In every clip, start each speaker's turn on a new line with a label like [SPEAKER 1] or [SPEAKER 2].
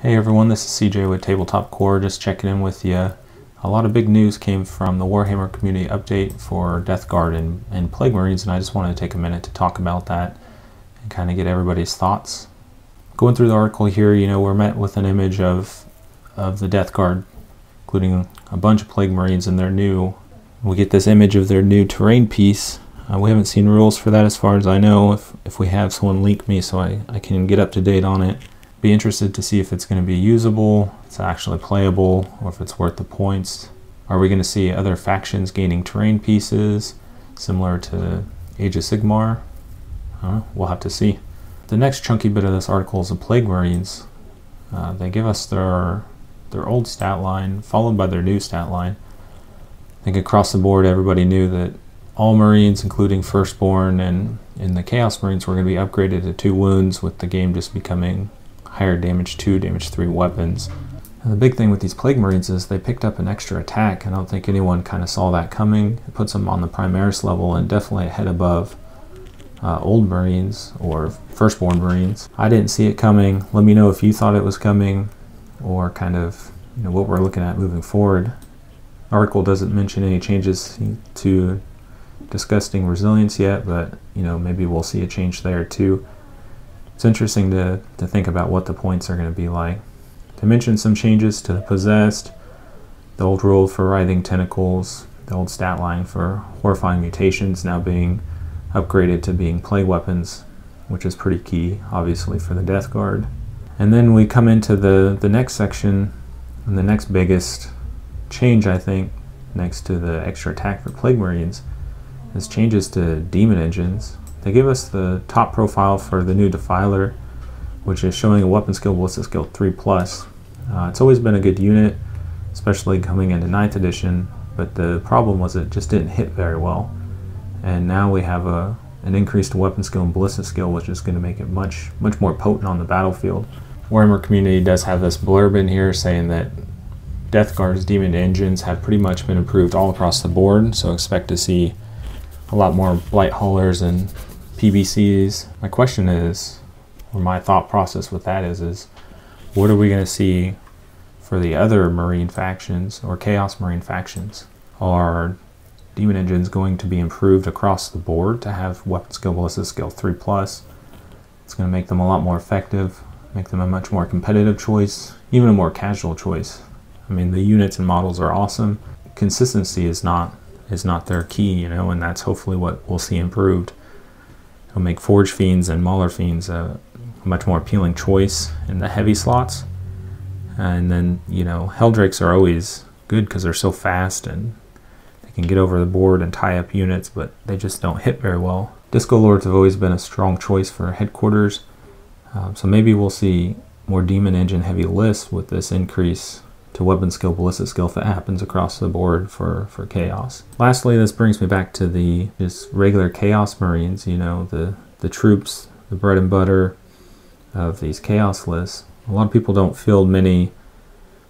[SPEAKER 1] Hey everyone, this is CJ with Tabletop Core, just checking in with you. A lot of big news came from the Warhammer Community update for Death Guard and Plague Marines, and I just wanted to take a minute to talk about that and kind of get everybody's thoughts. Going through the article here, we're met with an image of the Death Guard, including a bunch of Plague Marines, and we get this image of their new terrain piece. We haven't seen rules for that as far as I know. If we have, someone link me so I can get up to date on it. Be interested to see if it's going to be usable, if it's actually playable, or if it's worth the points. Are we going to see other factions gaining terrain pieces similar to Age of Sigmar? We'll have to see. The next chunky bit of this article is the Plague Marines. They give us their old stat line followed by their new stat line. I think across the board everybody knew that all Marines, including Firstborn and the Chaos Marines, were going to be upgraded to 2 wounds, with the game just becoming higher damage 2, damage 3 weapons. And the big thing with these Plague Marines is they picked up an extra attack. I don't think anyone kind of saw that coming. It puts them on the Primaris level and definitely a head above old Marines or Firstborn Marines. I didn't see it coming. Let me know if you thought it was coming, or kind of what we're looking at moving forward. The article doesn't mention any changes to Disgusting Resilience yet, but maybe we'll see a change there too. It's interesting to think about what the points are going to be like. They mentioned some changes to the Possessed, the old rule for Writhing Tentacles, the old stat line for Horrifying Mutations now being upgraded to being plague weapons, which is pretty key, obviously, for the Death Guard. And then we come into the next section, and the next biggest change, I think, next to the extra attack for Plague Marines, is changes to Demon Engines. They give us the top profile for the new Defiler, which is showing a weapon skill, ballistic skill 3+. It's always been a good unit, especially coming into 9th edition, but the problem was it just didn't hit very well. And now we have an increased weapon skill and ballistic skill, which is going to make it much more potent on the battlefield. Warhammer Community does have this blurb in here saying that Death Guard's Demon Engines have pretty much been improved all across the board, so expect to see a lot more Blight Haulers and PBCs. My question is, or my thought process with that is what are we going to see for the other Marine factions or Chaos Marine factions? Are Demon Engines going to be improved across the board to have weapon skill, ballistic skill 3+? It's going to make them a lot more effective, make them a much more competitive choice, even a more casual choice. I mean, the units and models are awesome. Consistency is not their key, and that's hopefully what we'll see improved. It'll make forgefiends and maulerfiends a much more appealing choice in the heavy slots. And then, helldrakes are always good because they're so fast and they can get over the board and tie up units, but they just don't hit very well. Disco Lords have always been a strong choice for headquarters, so maybe we'll see more Demon Engine heavy lists with this increase to weapon skill, ballistic skill if it happens across the board for Chaos. Lastly, this brings me back to just regular Chaos Marines, the troops, the bread and butter of these Chaos lists. A lot of people don't field many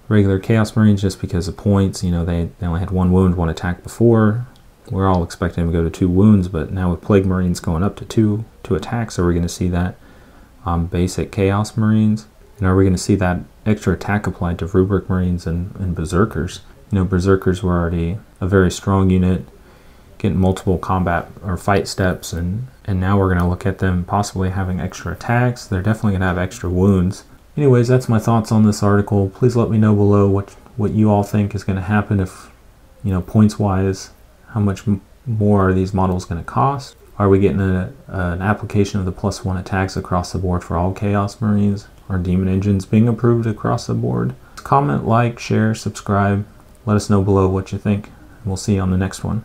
[SPEAKER 1] regular Chaos Marines just because of points. They only had 1 wound, 1 attack before. We're all expecting them to go to 2 wounds, but now with Plague Marines going up to 2 attacks, are we going to see that on basic Chaos Marines? And are we going to see that extra attack applied to Rubric Marines and Berserkers? Berserkers were already a very strong unit, getting multiple combat or fight steps, and now we're going to look at them possibly having extra attacks. They're definitely going to have extra wounds. Anyways, that's my thoughts on this article. Please let me know below what you all think is going to happen if, points-wise, how much more are these models going to cost? Are we getting an application of the +1 attacks across the board for all Chaos Marines? Are Demon Engines being improved across the board? Comment, like, share, subscribe. Let us know below what you think. We'll see you on the next one.